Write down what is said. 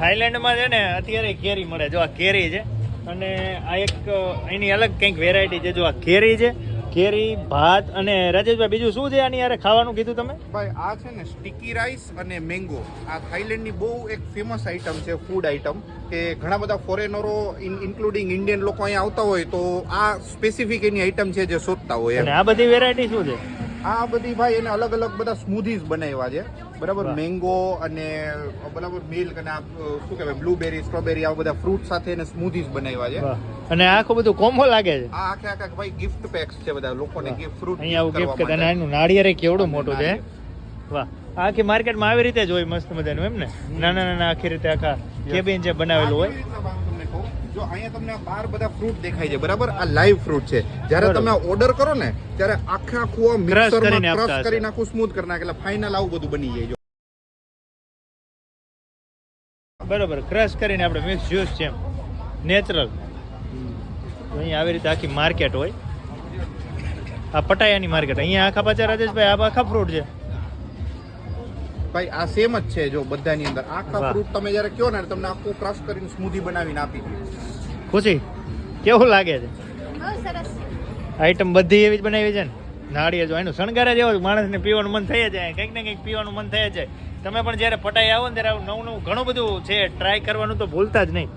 થાઈલેન્ડમાં છે ને અત્યારે કેરી મળે. જો આ કેરી છે અને આ એક એની અલગ કંઈક વેરાયટી છે. જો આ કેરી છે, કેરી, ભાત અને રાજેશભાઈ બીજું શું છે આની યારે ખાવાનું કીધું તમે? ભાઈ આ છે ને સ્ટીકી રાઈસ અને મેંગો. આ થાઈલેન્ડની બહુ એક ફેમસ આઈટમ છે, ફૂડ આઈટમ, કે ઘણા બધા ફોરેનરો ઇન્ક્લુડિંગ ઇન્ડિયન લોકો અહીંયા આવતા હોય તો આ સ્પેસિફિક એની આઈટમ છે જે શોધતા હોય. અને આ બધી વેરાયટી શું છે? આ બધી ભાઈ એને અલગ અલગ બધા સ્મૂધીઝ બનાવ્યા છે, બરાબર. મેંગો અને બરાબર મિલ્ક અને આ શું કહેવાય બ્લુબેરી, સ્ટ્રોબેરી, આ બધા ફ્રૂટ સાથે એને સ્મૂધીઝ બનાવ્યા છે. અને આખું બધું કોમ્બો લાગે છે. આ આખા ભાઈ ગિફ્ટ પેક્સ છે બધા લોકોને ગિફ્ટ ફ્રૂટ અહીંયા આવું ગિફ્ટ કરે. અને આનું નાળિયેર કેવડું મોટું છે. વાહ. આખી માર્કેટમાં આવી રીતે જ હોય મસ્ત મજાનું એમ ને? નાના નાના આખી રીતે આખા કેબિન જે બનાવેલું હોય. જો અહીંયા તમને 12 બધા ફ્રૂટ દેખાય છે, બરાબર. આ લાઈવ ફ્રૂટ છે. જ્યારે તમે ઓર્ડર કરો ને ત્યારે આખા આખું મિક્સરમાં ક્રશ કરી નાખું, સ્મૂથ કરી નાખે, એટલે ફાઇનલ આવું બધું બની જાય. બરોબર, ક્રશ કરીને આપણે મિક્સ જ્યુસ છે એમ નેચરલ. અહીંયા આવી રીતે આખી માર્કેટ હોય. આ પટાયાની માર્કેટ. અહીંયા આખા પાછા રાજેશભાઈ આ આખા ફ્રૂટ છે ભાઈ. આ સેમ જ છે જો બધાની અંદર. આખા ફ્રૂટ તમે જ્યારે કહો ને તમને આખું ક્રશ કરીને સ્મૂધી બનાવીને આપી દે. ખુશી કેવું લાગે છે? આઈટમ બધી એવી જ બનાવી છે ને. નાળિયેર જો એનું શણગાર જ એવો માણસને પીવાનું મન થઈ જાય, કંઈક ને કંઈક પીવાનું મન થઈ જાય. તમે પણ જ્યારે પટાઈ આવો ને ત્યારે નવું નવું ઘણું બધું છે ટ્રાય કરવાનું તો ભૂલતા જ નહીં.